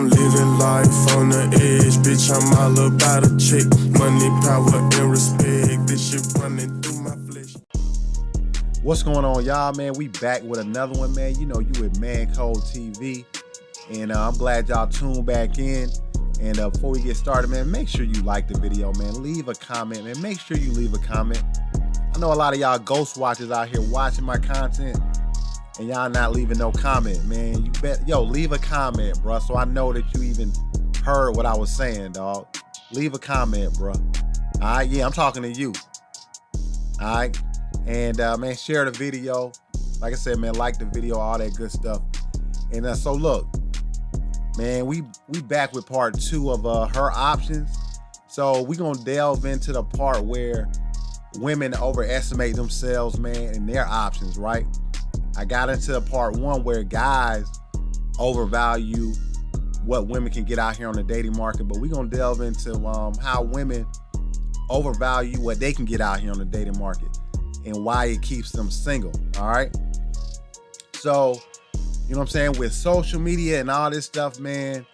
I'm living life on the edge, bitch, I'm all about a check. Money, power, and respect, this shit running through my flesh. What's going on, y'all, man? We back with another one, man. You know, you with ManCodeTV, and I'm glad y'all tuned back in. And before we get started, man, make sure you like the video, man. Leave a comment, man. Make sure you leave a comment. I know a lot of y'all ghost watchers out here watching my content, and y'all not leaving no comment, man. You bet, leave a comment, bro, so I know that you even heard what I was saying, dog. Leave a comment, bro. All right, yeah, I'm talking to you. All right, and man, share the video. Like I said, man, like the video, all that good stuff. And so look, man, we back with part 2 of her options. So we gonna delve into the part where women overestimate themselves, man, and their options, right? I got into part 1 where guys overvalue what women can get out here on the dating market, but we're gonna delve into how women overvalue what they can get out here on the dating market and why it keeps them single. All right. So, you know what I'm saying? With social media and all this stuff, man,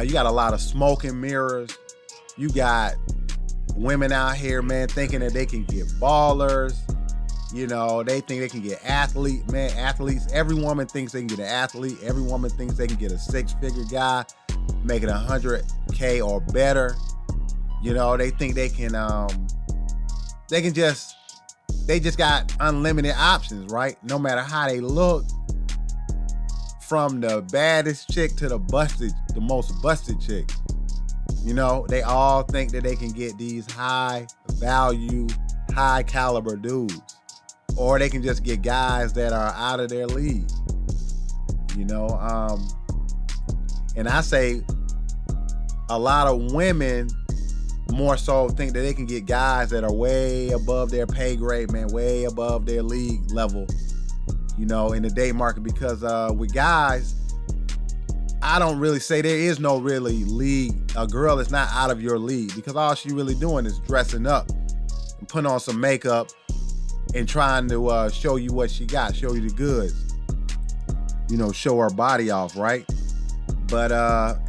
you got a lot of smoke and mirrors. You got women out here, man, thinking that they can get ballers. You know, they think they can get athletes. Every woman thinks they can get an athlete. Every woman thinks they can get a 6-figure guy, making $100K or better. You know, they think they just got unlimited options, right? No matter how they look, from the baddest chick to the most busted chick. You know, they all think that they can get these high value, high caliber dudes. Or they can just get guys that are out of their league. You know, and I say a lot of women more so think that they can get guys that are way above their pay grade, man, way above their league level, you know, in the dating market. Because with guys, I don't really say there is no really league. A girl is not out of your league, because all she really doing is dressing up and putting on some makeup and trying to show you what she got, show you the goods, you know, show her body off, right? But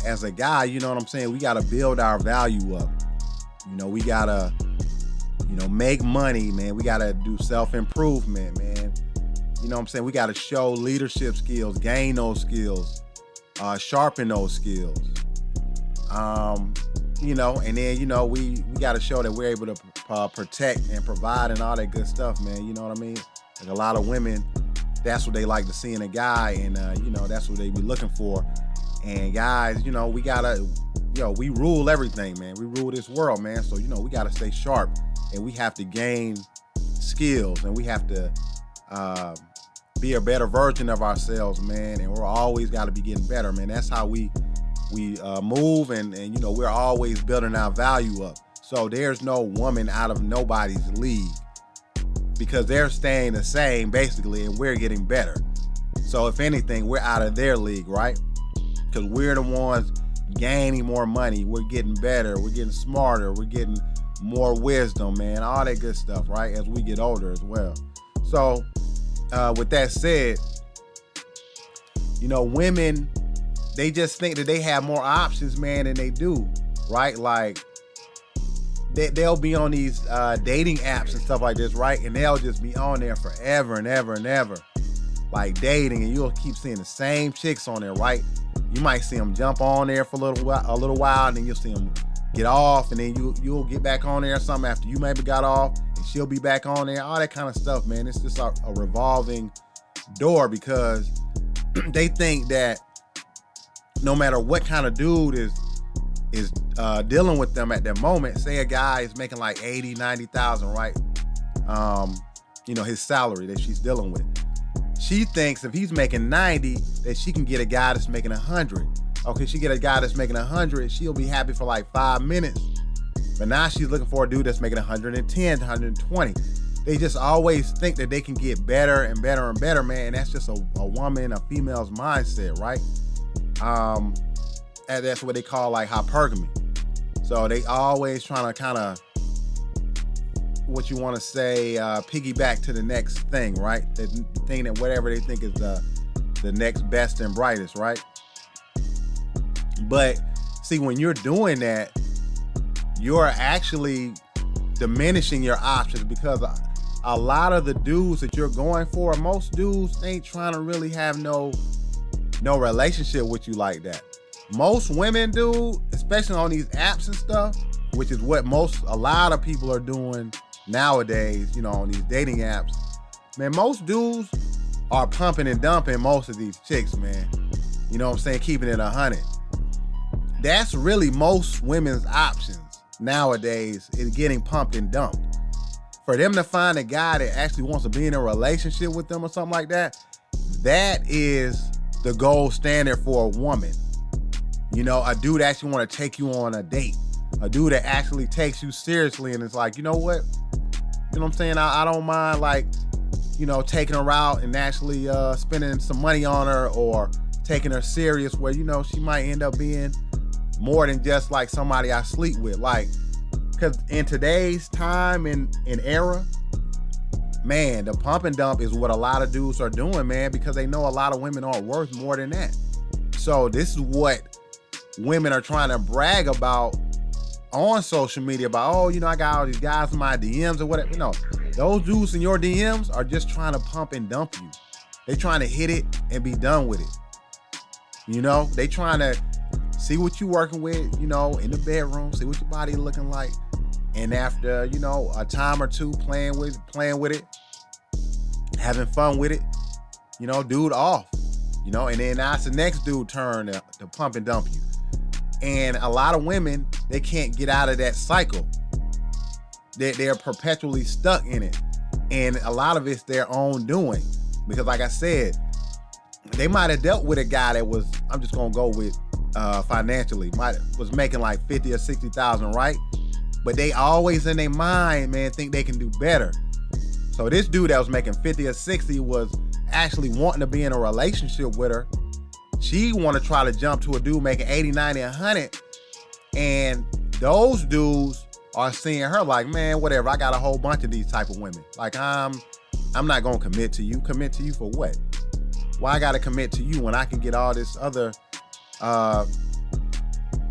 as a guy, you know what I'm saying, we got to build our value up. You know, we got to, you know, make money, man. We got to do self-improvement, man. You know what I'm saying? We got to show leadership skills, gain those skills, sharpen those skills. You know, and then, you know, we got to show that we're able to protect and provide and all that good stuff, man. You know what I mean? Like a lot of women, that's what they like to see in a guy, and you know, that's what they be looking for. And guys, you know, we gotta, we rule everything, man. We rule this world, man. So, you know, we gotta stay sharp, and we have to gain skills, and we have to be a better version of ourselves, man. And we're always got to be getting better, man. That's how we move, and you know, we're always building our value up. So there's no woman out of nobody's league, because they're staying the same basically, and we're getting better. So if anything, we're out of their league, right? Because we're the ones gaining more money, we're getting better, we're getting smarter, we're getting more wisdom, man, all that good stuff, right? As we get older as well. So with that said, you know, women, they just think that they have more options, man, than they do, right? Like, they'll be on these dating apps and stuff like this, right? And they'll just be on there forever and ever and ever, like dating, and you'll keep seeing the same chicks on there, right? You might see them jump on there for a little while, and then you'll see them get off, and then you'll get back on there or something after you maybe got off, and she'll be back on there, all that kind of stuff, man. It's just a revolving door, because they think that no matter what kind of dude is dealing with them at that moment, say a guy is making like 80, 90,000, right? You know, his salary that she's dealing with. She thinks if he's making 90, that she can get a guy that's making 100. Okay, she get a guy that's making 100, she'll be happy for like 5 minutes. But now she's looking for a dude that's making 110, 120. They just always think that they can get better and better and better, man. And that's just a woman, a female's mindset, right? And that's what they call like hypergamy. So they always trying to kind of, what you want to say, piggyback to the next thing, right? The thing that whatever they think is the next best and brightest, right? But see, when you're doing that, you're actually diminishing your options, because a lot of the dudes that you're going for, most dudes ain't trying to really have no relationship with you like that. Most women do, especially on these apps and stuff, which is what a lot of people are doing nowadays, you know, on these dating apps. Man, most dudes are pumping and dumping most of these chicks, man. You know what I'm saying? Keeping it 100. That's really most women's options nowadays, is getting pumped and dumped. For them to find a guy that actually wants to be in a relationship with them or something like that, that is the gold standard for a woman. You know, a dude actually want to take you on a date. A dude that actually takes you seriously and it's like, you know what? You know what I'm saying? I don't mind, like, you know, taking her out and actually spending some money on her, or taking her serious where, you know, she might end up being more than just like somebody I sleep with. Like, because in today's time and era, man, the pump and dump is what a lot of dudes are doing, man, because they know a lot of women aren't worth more than that. So this is what women are trying to brag about on social media, about, oh, you know, I got all these guys in my DMs or whatever. No, those dudes in your DMs are just trying to pump and dump you. They trying to hit it and be done with it. You know, they trying to see what you working with, you know, in the bedroom, see what your body looking like. And after, you know, a time or two playing with it, having fun with it, you know, dude off, you know, and then now it's the next dude turn to pump and dump you. And a lot of women, they can't get out of that cycle. They're perpetually stuck in it. And a lot of it's their own doing. Because like I said, they might have dealt with a guy that was, I'm just gonna go with financially, was making like 50 or 60,000, right? But they always in their mind, man, think they can do better. So this dude that was making 50 or 60 was actually wanting to be in a relationship with her. She want to try to jump to a dude making 80, 90, 100. And those dudes are seeing her like, man, whatever, I got a whole bunch of these type of women. Like, I'm not going to commit to you. Commit to you for what? Why I got to commit to you when I can get all this other, I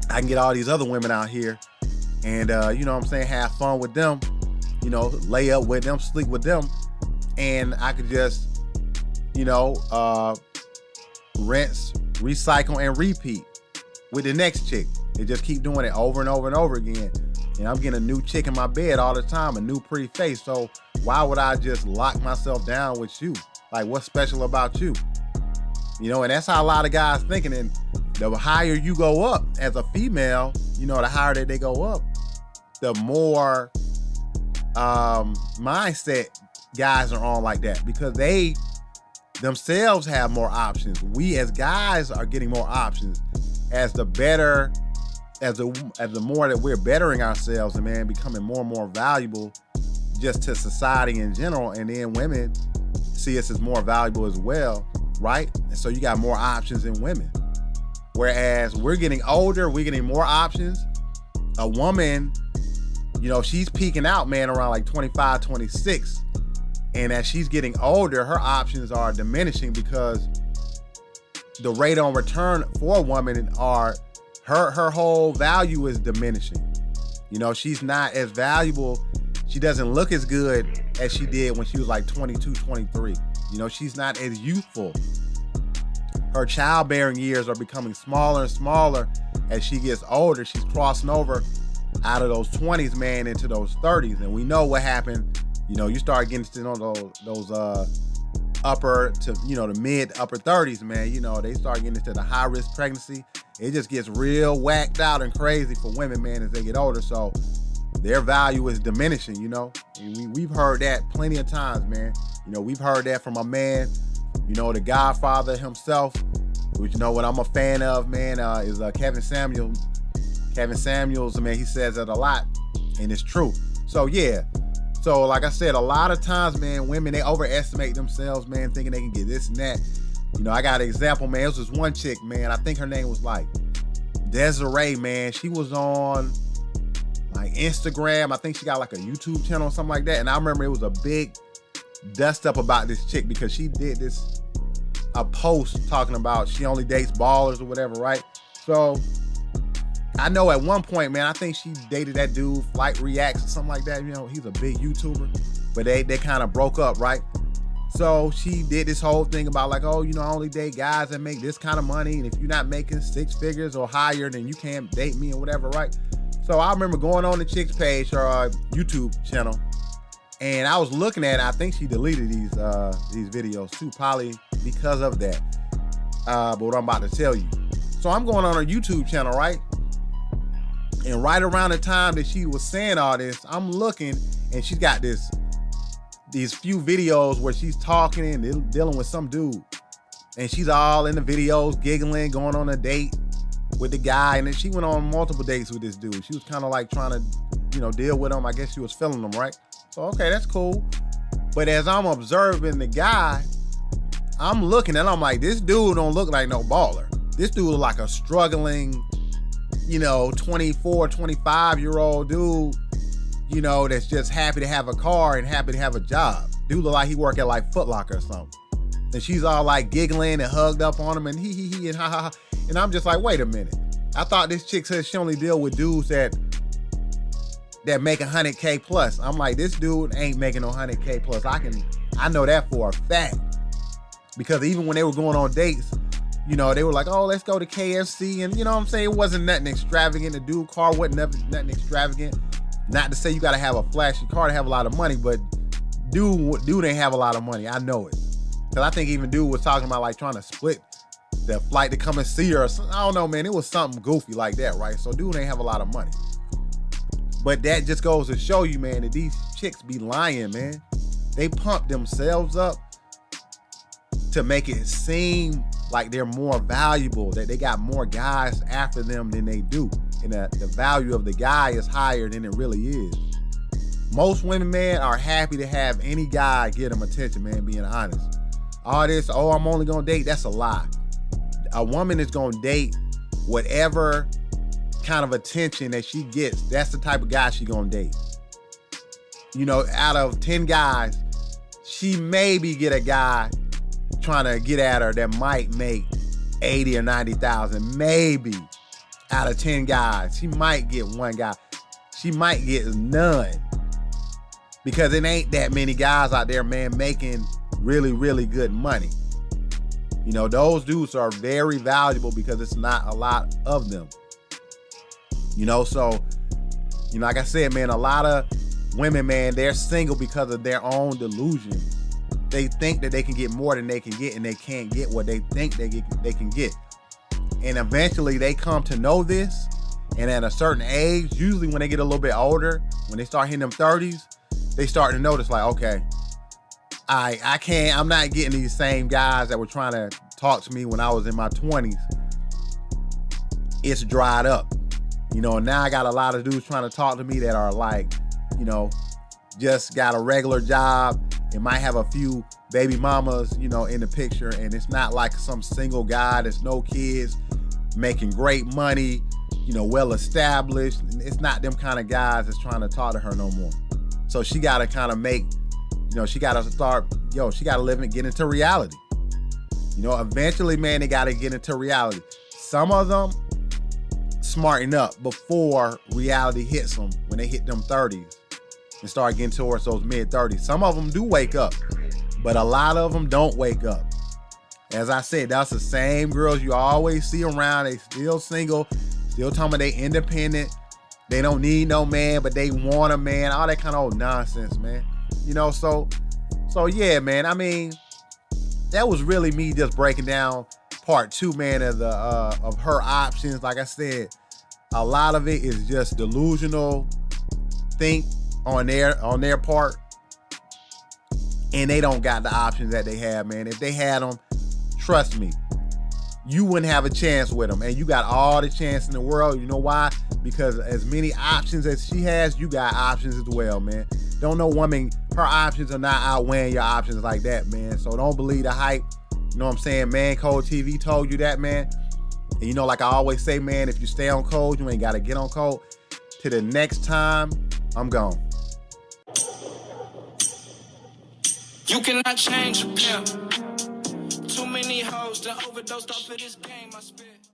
can get all these other women out here and, you know what I'm saying, have fun with them, you know, lay up with them, sleep with them. And I could just, you know, rinse, recycle, and repeat with the next chick. They just keep doing it over and over and over again. And I'm getting a new chick in my bed all the time, a new pretty face. So why would I just lock myself down with you? Like, what's special about you? You know, and that's how a lot of guys thinking. And the higher you go up as a female, you know, the higher that they go up, the more mindset guys are on like that, because they themselves have more options. We as guys are getting more options as the better, as the more that we're bettering ourselves and, man, becoming more and more valuable just to society in general. And then women see us as more valuable as well, right? And so you got more options in women. Whereas we're getting older, we're getting more options. A woman, you know, she's peaking out, man, around like 25, 26. And as she's getting older, her options are diminishing because the rate on return for a woman are, her whole value is diminishing. You know, she's not as valuable. She doesn't look as good as she did when she was like 22, 23. You know, she's not as youthful. Her childbearing years are becoming smaller and smaller as she gets older. She's crossing over out of those 20s, man, into those 30s. And we know what happened. You know, you start getting to know those upper to, you know, the mid upper 30s, man. You know, they start getting into the high risk pregnancy. It just gets real whacked out and crazy for women, man, as they get older. So their value is diminishing, you know. And we've heard that plenty of times, man. You know, we've heard that from a man, you know, the Godfather himself, which, you know, what I'm a fan of, man, is Kevin Samuels. Kevin Samuels, man, he says that a lot, and it's true. So, yeah. So, like I said, a lot of times, man, women, they overestimate themselves, man, thinking they can get this and that. You know, I got an example, man. It was this one chick, man. I think her name was like Desiree, man. She was on like Instagram. I think she got like a YouTube channel or something like that. And I remember it was a big dust up about this chick because she did a post talking about she only dates ballers or whatever, right? So I know at one point, man, I think she dated that dude, Flight Reacts or something like that. You know, he's a big YouTuber, but they kind of broke up, right? So she did this whole thing about like, oh, you know, I only date guys that make this kind of money. And if you're not making 6 figures or higher, then you can't date me or whatever, right? So I remember going on the chick's page, her YouTube channel, and I was looking at it. I think she deleted these videos too, probably because of that. But what I'm about to tell you. So I'm going on her YouTube channel, right? And right around the time that she was saying all this, I'm looking, and she's got these few videos where she's talking and dealing with some dude. And she's all in the videos, giggling, going on a date with the guy. And then she went on multiple dates with this dude. She was kind of like trying to, you know, deal with him. I guess she was feeling him, right? So, okay, that's cool. But as I'm observing the guy, I'm looking and I'm like, this dude don't look like no baller. This dude look like a struggling, you know, 24, 25-year-old dude, you know, that's just happy to have a car and happy to have a job. Dude look like he work at like Foot Locker or something. And she's all like giggling and hugged up on him and he and ha ha ha. And I'm just like, wait a minute. I thought this chick said she only deal with dudes that make 100K plus. I'm like, this dude ain't making no 100K plus. I know that for a fact. Because even when they were going on dates, you know, they were like, oh, let's go to KFC. And you know what I'm saying? It wasn't nothing extravagant. The dude car wasn't nothing extravagant. Not to say you got to have a flashy car to have a lot of money, but dude ain't have a lot of money. I know it. Because I think even dude was talking about like trying to split the flight to come and see her or something. I don't know, man. It was something goofy like that, right? So dude ain't have a lot of money. But that just goes to show you, man, that these chicks be lying, man. They pump themselves up to make it seem like they're more valuable, that they got more guys after them than they do. And the value of the guy is higher than it really is. Most women, man, are happy to have any guy get them attention, man, being honest. All this, oh, I'm only gonna date, that's a lie. A woman is gonna date whatever kind of attention that she gets. That's the type of guy she gonna date. You know, out of 10 guys, she maybe get a guy trying to get at her that might make 80 or 90,000. Maybe out of 10 guys, she might get one guy. She might get none. Because it ain't that many guys out there, man, making really, really good money. You know, those dudes are very valuable because it's not a lot of them. You know, so, you know, like I said, man, a lot of women, man, they're single because of their own delusions. They think that they can get more than they can get, and they can't get what they think they can get. And eventually they come to know this, and at a certain age, usually when they get a little bit older, when they start hitting them 30s, they start to notice like, okay, I'm not getting these same guys that were trying to talk to me when I was in my 20s. It's dried up. You know, now I got a lot of dudes trying to talk to me that are like, you know, just got a regular job and might have a few baby mamas, you know, in the picture. And it's not like some single guy that's no kids, making great money, you know, well established. It's not them kind of guys that's trying to talk to her no more. So she got to kind of make, you know, she got to start, she got to live and get into reality. You know, eventually, man, they got to get into reality. Some of them smarten up before reality hits them when they hit them 30s and start getting towards those mid 30s. Some of them do wake up, but a lot of them don't wake up. As I said, that's the same girls you always see around. They still single, still talking about they independent. They don't need no man, but they want a man. All that kind of old nonsense, man. You know, so yeah, man. I mean, that was really me just breaking down part 2, man, of her options. Like I said, a lot of it is just delusional think on their part, and they don't got the options that they have, man. If they had them, trust me, you wouldn't have a chance with them, and you got all the chance in the world. You know why? Because as many options as she has, you got options as well, man. Don't no woman, her options are not outweighing your options like that, man. So don't believe the hype. You know what I'm saying? ManCodeTV told you that, man. And you know, like I always say, man, if you stay on code, you ain't got to get on code. Till the next time, I'm gone. You cannot change a pimp. Too many hoes that overdosed off of this game, I spit.